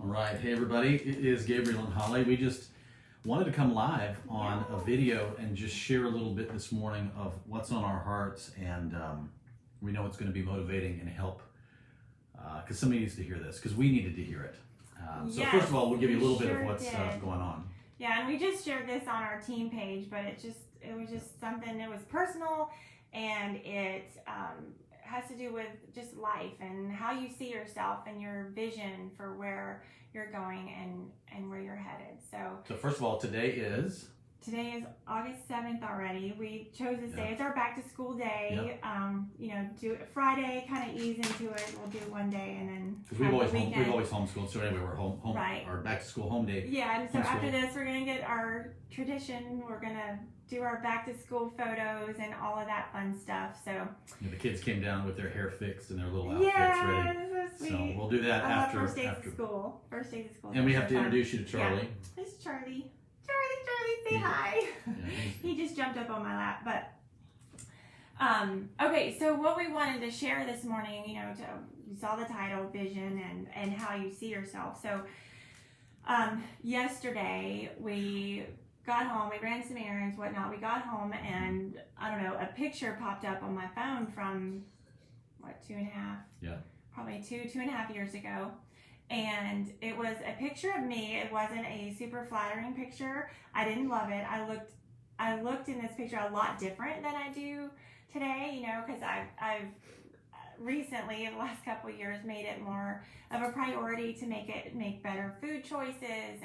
All right, hey everybody, it is Gabriel and Holly. We just wanted to come live on a video and just share a little bit this morning of what's on our hearts, and we know it's going to be motivating and help because somebody needs to hear this, because we needed to hear it. So first of all, we'll give you a little bit of what's going on. Yeah, and we just shared this on our team page, but it was just something that was personal, and it has to do with just life and how you see yourself and your vision for where you're going and where you're headed. So first of all, today is August 7th already. We chose this day. It's our back to school day. Do it Friday, kind of ease into it. We'll do one day and then because we've always homeschooled. So anyway, we're home right. Our back to school home day. Yeah, and so after this, we're gonna get our tradition. We're gonna do our back to school photos and all of that fun stuff. So the kids came down with their hair fixed and their little outfits ready. So sweet. So we'll do that after first day of school. First day of school. And we have to introduce you to Charlie. Yeah. This is Charlie. Charlie, say hi. Yeah, he just jumped up on my lap. But okay, so what we wanted to share this morning, you saw the title, vision, and how you see yourself. So yesterday we got home, we ran some errands, whatnot. We got home and I don't know, a picture popped up on my phone from probably two and a half years ago. And it was a picture of me. It wasn't a super flattering picture. I didn't love it. I looked in this picture a lot different than I do today, because I've recently, in the last couple of years, made it more of a priority to make better food choices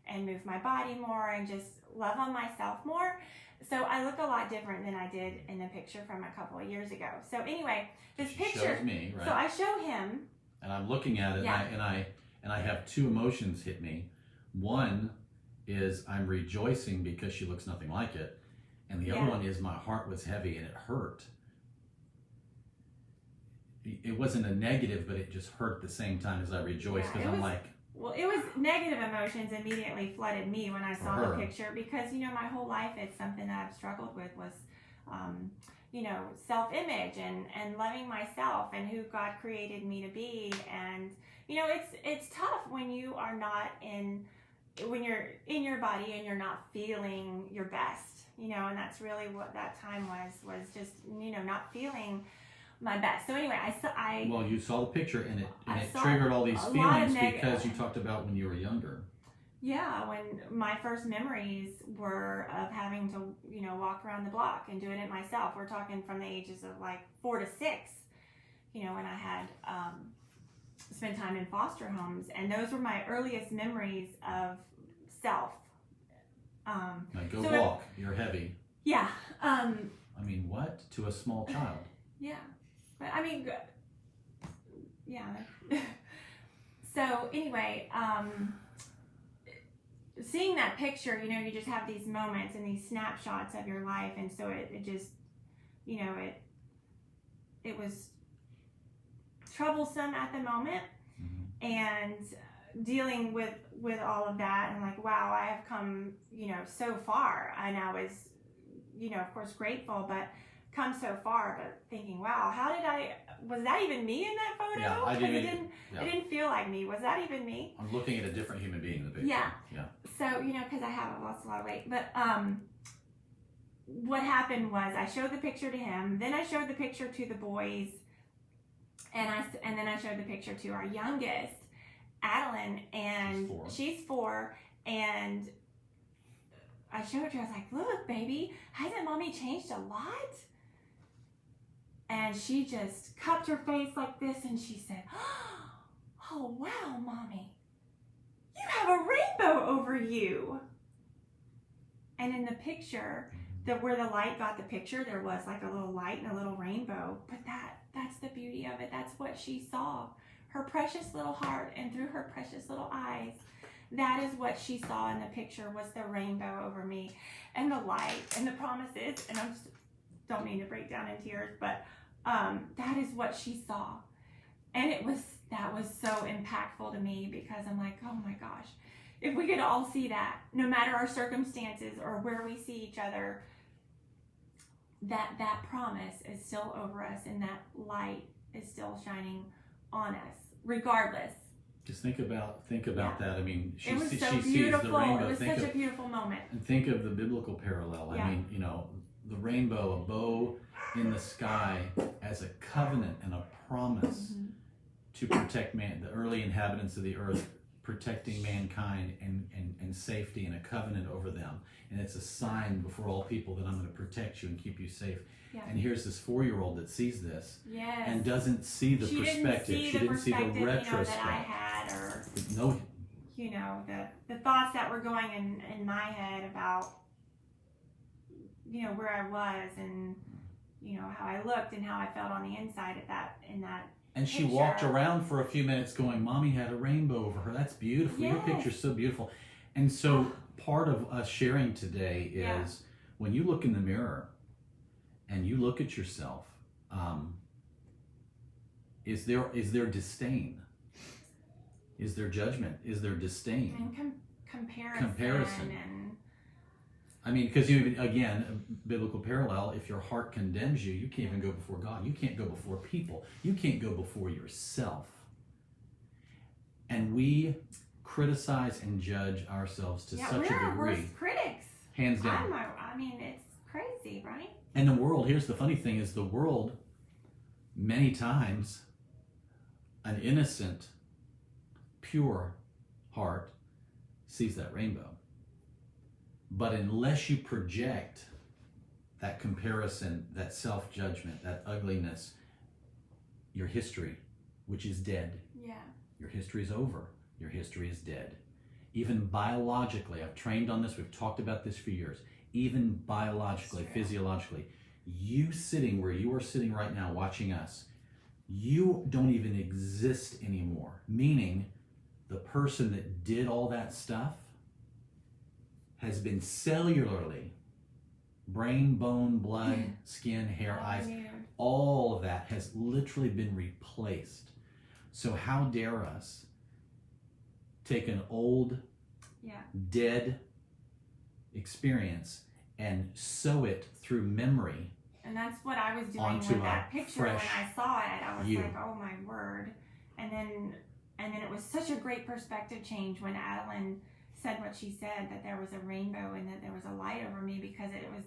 and move my body more and just love on myself more. So I look a lot different than I did in the picture from a couple of years ago. So anyway, this picture shows me, right? So I show him. And I'm looking at it, and I have two emotions hit me. One is I'm rejoicing because she looks nothing like it, and the other one is my heart was heavy and it hurt. It wasn't a negative, but it just hurt at the same time as I rejoiced, because I'm like... Well, it was negative emotions immediately flooded me when I saw the picture, because, my whole life it's something that I've struggled with was... self-image and loving myself and who God created me to be. And, it's tough when you are not when you're in your body and you're not feeling your best, and that's really what that time was just, not feeling my best. So anyway, Well, you saw the picture and it triggered all these feelings because you talked about when you were younger. Yeah, when my first memories were of having to, walk around the block and doing it myself. We're talking from the ages of like 4 to 6, when I had spent time in foster homes. And those were my earliest memories of self. Walk, you're heavy. Yeah. I mean, what? To a small child. Yeah. But I mean, yeah. So anyway, seeing that picture, you just have these moments and these snapshots of your life, and so it just, it was troublesome at the moment, and dealing with all of that, and like, wow, I have come, so far, and I was, of course grateful, but come so far, but thinking, wow, was that even me in that photo? Yeah, it didn't feel like me. Was that even me? I'm looking at a different human being in the picture. Yeah. So, because I've lost a lot of weight. But what happened was I showed the picture to him. Then I showed the picture to the boys. And then I showed the picture to our youngest, Adeline. And she's 4. And I showed her. I was like, look, baby, hasn't mommy changed a lot? And she just cupped her face like this and she said, oh, wow, mommy, you have a rainbow over you. And in the picture, where the light got the picture, there was like a little light and a little rainbow. But that's the beauty of it. That's what she saw. Her precious little heart, and through her precious little eyes, that is what she saw in the picture, was the rainbow over me and the light and the promises. And don't mean to break down in tears, but that is what she saw. And that was so impactful to me, because I'm like, oh my gosh, if we could all see that, no matter our circumstances or where we see each other, that promise is still over us and that light is still shining on us, regardless Just think about that. I mean, it was so she sees beautiful. the rainbow. It was such a beautiful moment. And think of the biblical parallel. Yeah. I mean, the rainbow, a bow in the sky, as a covenant and a promise to protect man, the early inhabitants of the earth, protecting mankind and safety, and a covenant over them. And it's a sign before all people that I'm going to protect you and keep you safe. Yeah. And here's this 4-year-old that sees this yes. and doesn't see the perspective. She didn't see the retrospect. That I had, or no, the thoughts that were going in my head about where I was and how I looked and how I felt on the inside in that. And she walked around for a few minutes going, Mommy had a rainbow over her. That's beautiful. Yes. Your picture's so beautiful. And so part of us sharing today is when you look in the mirror and you look at yourself, is there disdain? Is there judgment? Is there disdain? And comparison. And I mean, because again, a biblical parallel, if your heart condemns you, you can't even go before God. You can't go before people. You can't go before yourself. And we criticize and judge ourselves to such a degree. We're our worst critics. Hands down. I mean, it's crazy, right? And the world, here's the funny thing, is the world, many times, an innocent, pure heart sees that rainbow. But unless you project that comparison, that self-judgment, that ugliness, your history, which is dead. Yeah. Your history is over. Your history is dead. Even biologically, I've trained on this, we've talked about this for years. Even biologically, physiologically, you sitting where you are sitting right now watching us, you don't even exist anymore. Meaning, the person that did all that stuff has been cellularly, brain, bone, blood, skin, hair, eyes, all of that has literally been replaced. So how dare us take an old, dead experience and sew it through memory. And that's what I was doing with that picture when I saw it. I was like, oh my word. And then it was such a great perspective change when Adeline said what she said, that there was a rainbow and that there was a light over me, because it was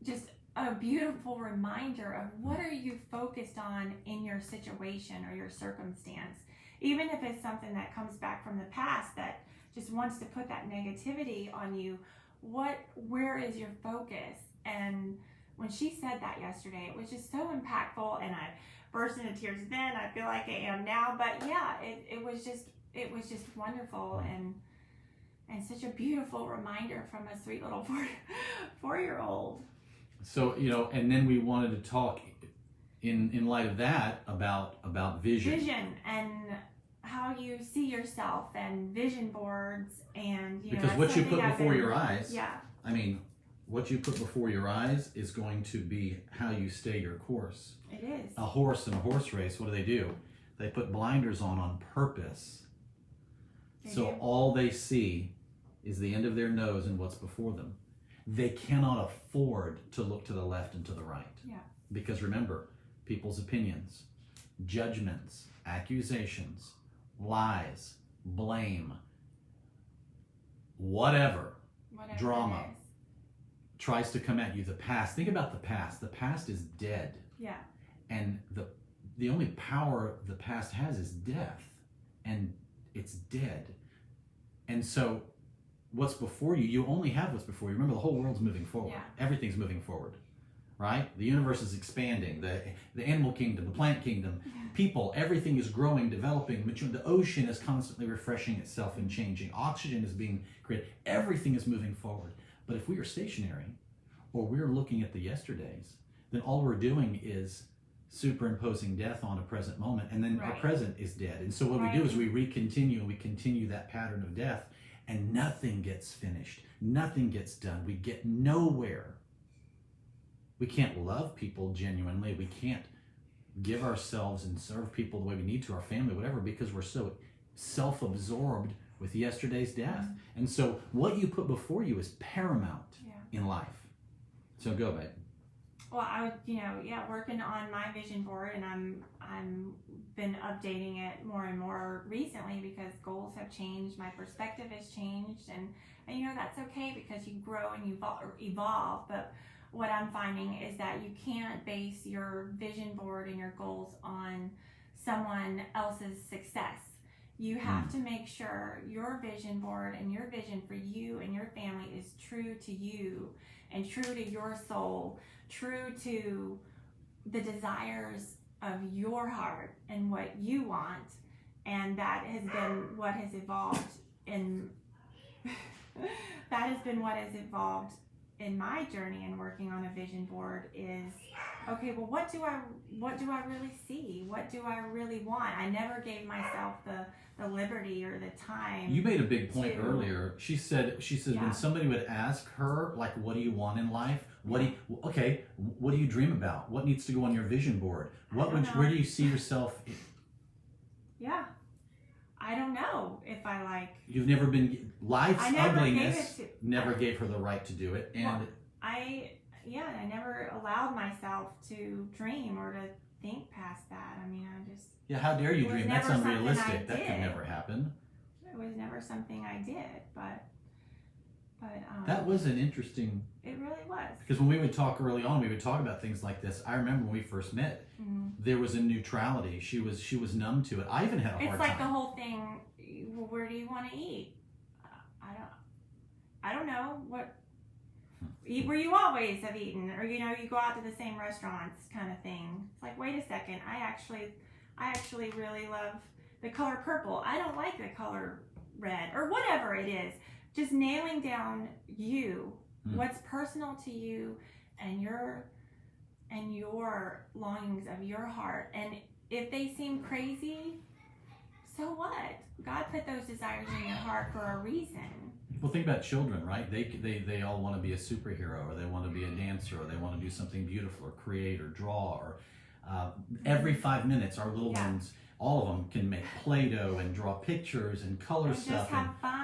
just a beautiful reminder of what are you focused on in your situation or your circumstance. Even if it's something that comes back from the past that just wants to put that negativity on you, where is your focus? And when she said that yesterday, it was just so impactful, and I burst into tears then. I feel like I am now, but yeah, it was just wonderful and such a beautiful reminder from a sweet little 4-year-old. So, and then we wanted to talk in light of that about vision. Vision and how you see yourself, and vision boards, and because what you put before your eyes, yeah. I mean, what you put before your eyes is going to be how you stay your course. It is. A horse in a horse race, what do? They put blinders on purpose. So all they see is the end of their nose and what's before them. They cannot afford to look to the left and to the right. Yeah. Because remember, people's opinions, judgments, accusations, lies, blame, whatever drama tries to come at you. The past, think about the past. The past is dead. Yeah. And the only power the past has is death. And it's dead. And so what's before you, you only have what's before you. Remember, the whole world's moving forward. Yeah. Everything's moving forward, right? The universe is expanding. The animal kingdom, the plant kingdom, people, everything is growing, developing, maturing. The ocean is constantly refreshing itself and changing. Oxygen is being created. Everything is moving forward. But if we are stationary, or we're looking at the yesterdays, then all we're doing is superimposing death on a present moment, and then our present is dead. And so what we do is we continue that pattern of death, and nothing gets finished. Nothing gets done. We get nowhere. We can't love people genuinely. We can't give ourselves and serve people the way we need to, our family, whatever, because we're so self-absorbed with yesterday's death. And so what you put before you is paramount in life. So go, babe. Well, I was, working on my vision board, and I'm been updating it more and more recently because goals have changed, my perspective has changed, and you know that's okay because you grow and you evolve. But what I'm finding is that you can't base your vision board and your goals on someone else's success. You have to make sure your vision board and your vision for you and your family is true to you and true to your soul, true to the desires of your heart and what you want. And that has been what has evolved in in my journey in working on a vision board is, okay, well, what do I really see? What do I really want? I never gave myself the liberty or the time. You made a big point earlier. She said when somebody would ask her, like, what do you want in life? What do you dream about? What needs to go on your vision board? Where do you see yourself? Yeah. I don't know if I like. You've never been. Life's ugliness never gave her the right to do it, and well, I never allowed myself to dream or to think past that. I mean, I just. Yeah, how dare you dream? That's unrealistic. That could never happen. It was never something I did, but. That was an interesting. It really was. Because when we would talk early on, we would talk about things like this. I remember when we first met, there was a neutrality. She was numb to it. I even had a hard time. It's like the whole thing. Well, where do you want to eat? I don't know what. Eat where you always have eaten, or you go out to the same restaurants, kind of thing. It's like, wait a second. I actually really love the color purple. I don't like the color red, or whatever it is. Just nailing down what's personal to you, and your longings of your heart. And if they seem crazy, so what? God put those desires in your heart for a reason. Well, think about children, right? They all want to be a superhero, or they want to be a dancer, or they want to do something beautiful, or create, or draw, or every 5 minutes, our little ones, all of them can make Play-Doh and draw pictures and color and stuff. Just have fun.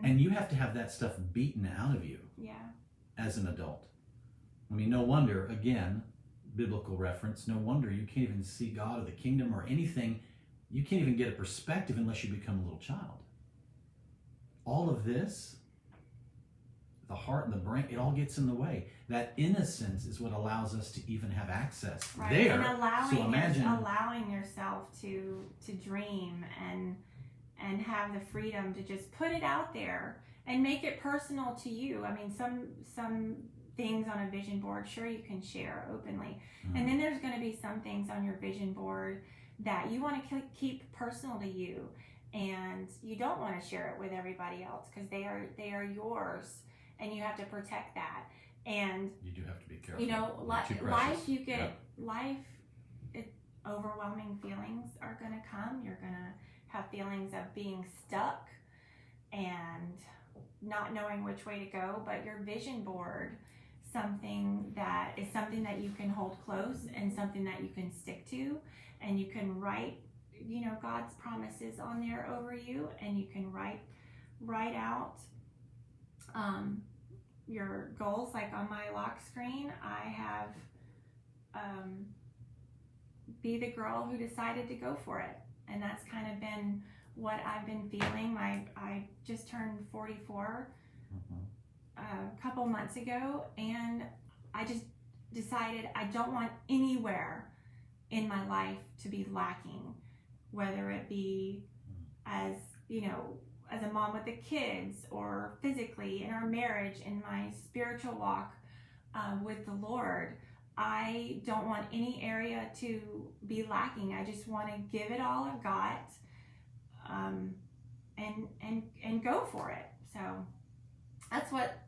And you have to have that stuff beaten out of you as an adult. I mean, no wonder, again, biblical reference, no wonder you can't even see God or the kingdom or anything. You can't even get a perspective unless you become a little child. All of this, the heart and the brain, it all gets in the way. That innocence is what allows us to even have access there. And allowing yourself to dream and have the freedom to just put it out there and make it personal to you. I mean, some things on a vision board, sure, you can share openly. And then there's going to be some things on your vision board that you want to keep personal to you, and you don't want to share it with everybody else because they are yours, and you have to protect that. And you do have to be careful. Overwhelming feelings are going to come. You're going to have feelings of being stuck and not knowing which way to go, but your vision board, something that you can hold close and something that you can stick to, and you can write God's promises on there over you, and you can write out your goals. Like on my lock screen, I have be the girl who decided to go for it, and that's kind of been what I've been feeling. I just turned 44 a couple months ago, and I just decided I don't want anywhere in my life to be lacking, whether it be as a mom with the kids, or physically in our marriage, in my spiritual walk with the Lord. I don't want any area to be lacking. I just want to give it all I've got, and go for it. So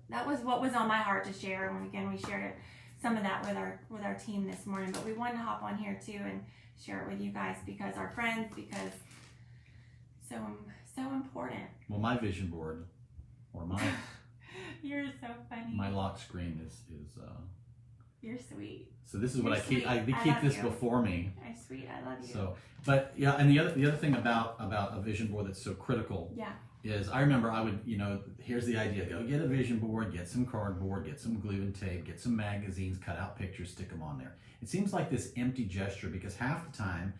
that was what was on my heart to share. And again, we shared some of that with our team this morning, but we wanted to hop on here too and share it with you guys because our friends, because so important. Well, my vision board, or my you're so funny. My lock screen is you're sweet. So this is what I keep. I keep this before me. I'm sweet. I love you. So, but yeah, and the other thing about a vision board that's so critical. Is I remember I would, here's the idea: go get a vision board, get some cardboard, get some glue and tape, get some magazines, cut out pictures, stick them on there. It seems like this empty gesture because half the time,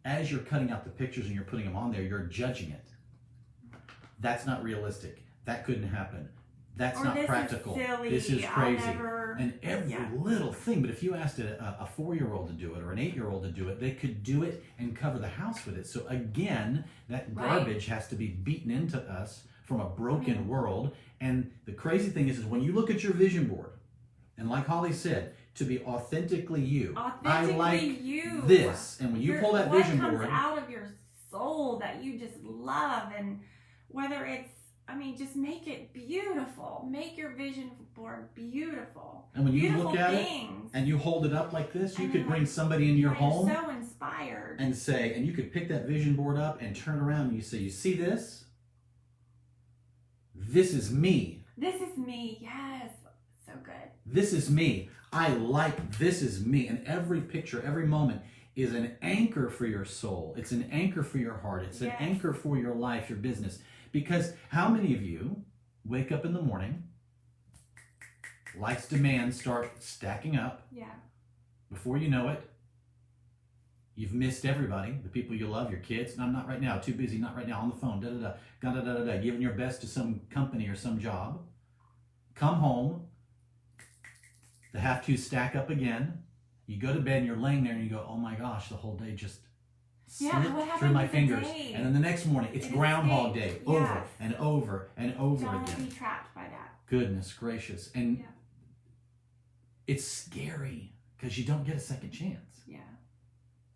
as you're cutting out the pictures and you're putting them on there, you're judging it. That's not realistic. That couldn't happen. That's not practical. This is crazy. And every little thing. But if you asked a 4-year-old to do it or an 8-year-old to do it, they could do it and cover the house with it. So again, that garbage has to be beaten into us from a broken world. And the crazy thing is when you look at your vision board, and like Holly said, to be authentically you. I like you. This. And when you pull that vision board. What comes out of your soul that you just love, and whether it's, just make it beautiful. Make your vision board beautiful. And when you look at it and you hold it up like this, you could bring somebody in your home. So inspired. And say, and you could pick that vision board up and turn around and you say, you see this? This is me. This is me. Yes. So good. This is me. I like this is me. And every picture, every moment is an anchor for your soul. It's an anchor for your heart. It's an anchor for your life, your business. Because how many of you wake up in the morning, life's demands start stacking up. Yeah. Before you know it, you've missed everybody, the people you love, your kids. No, I'm not right now, too busy, not right now, on the phone, giving your best to some company or some job. Come home, the have-tos stack up again. You go to bed and you're laying there and you go, oh my gosh, the whole day just slipped through my fingers. And then the next morning, it's Groundhog Day, over and over and over again. Don't be trapped by that. Goodness gracious. And it's scary because you don't get a second chance. Yeah.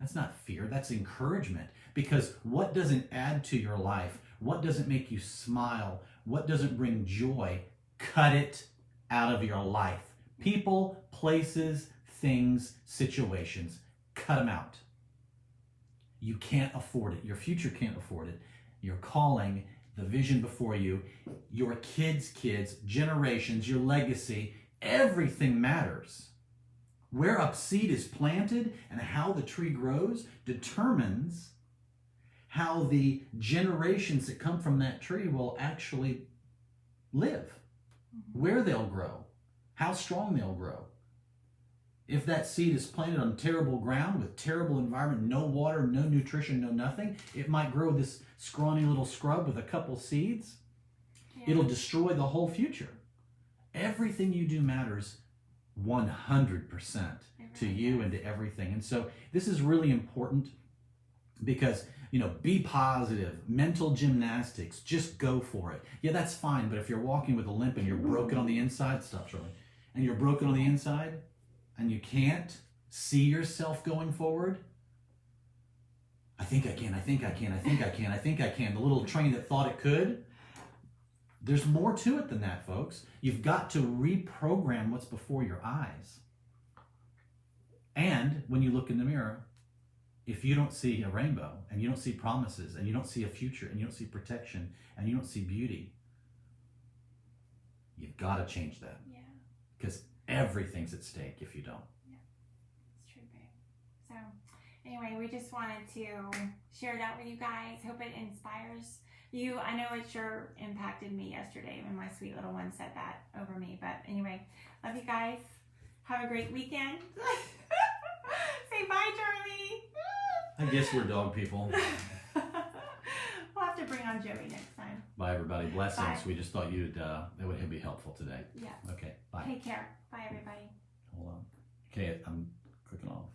That's not fear, that's encouragement. Because what doesn't add to your life? What doesn't make you smile? What doesn't bring joy? Cut it out of your life. People, places, things, situations. Cut them out. You can't afford it. Your future can't afford it. Your calling, the vision before you, your kids' kids, generations, your legacy, everything matters. Where a seed is planted and how the tree grows determines how the generations that come from that tree will actually live, where they'll grow, how strong they'll grow. If that seed is planted on terrible ground with terrible environment, no water, no nutrition, no nothing, it might grow this scrawny little scrub with a couple seeds. Yeah. It'll destroy the whole future. Everything you do matters 100% to you and to everything. And so this is really important because, be positive, mental gymnastics, just go for it. Yeah, that's fine, but if you're walking with a limp and you're broken on the inside, stop, Shirley, and you're broken on the inside and you can't see yourself going forward, I think I can, the little train that thought it could, there's more to it than that, folks. You've got to reprogram what's before your eyes. And when you look in the mirror, if you don't see a rainbow and you don't see promises and you don't see a future and you don't see protection and you don't see beauty, you've got to change that. Yeah. Because everything's at stake if you don't. Yeah, it's true, babe. So anyway, we just wanted to share that with you guys. Hope it inspires you. I know it sure impacted me yesterday when my sweet little one said that over me. But anyway, love you guys. Have a great weekend. Say bye, Charlie. I guess we're dog people. We'll have to bring on Joey next time. Bye, everybody. Blessings. Bye. We just thought that would be helpful today. Yeah. Okay. Bye. Take care. Bye, everybody. Hold on. Okay, I'm clicking off.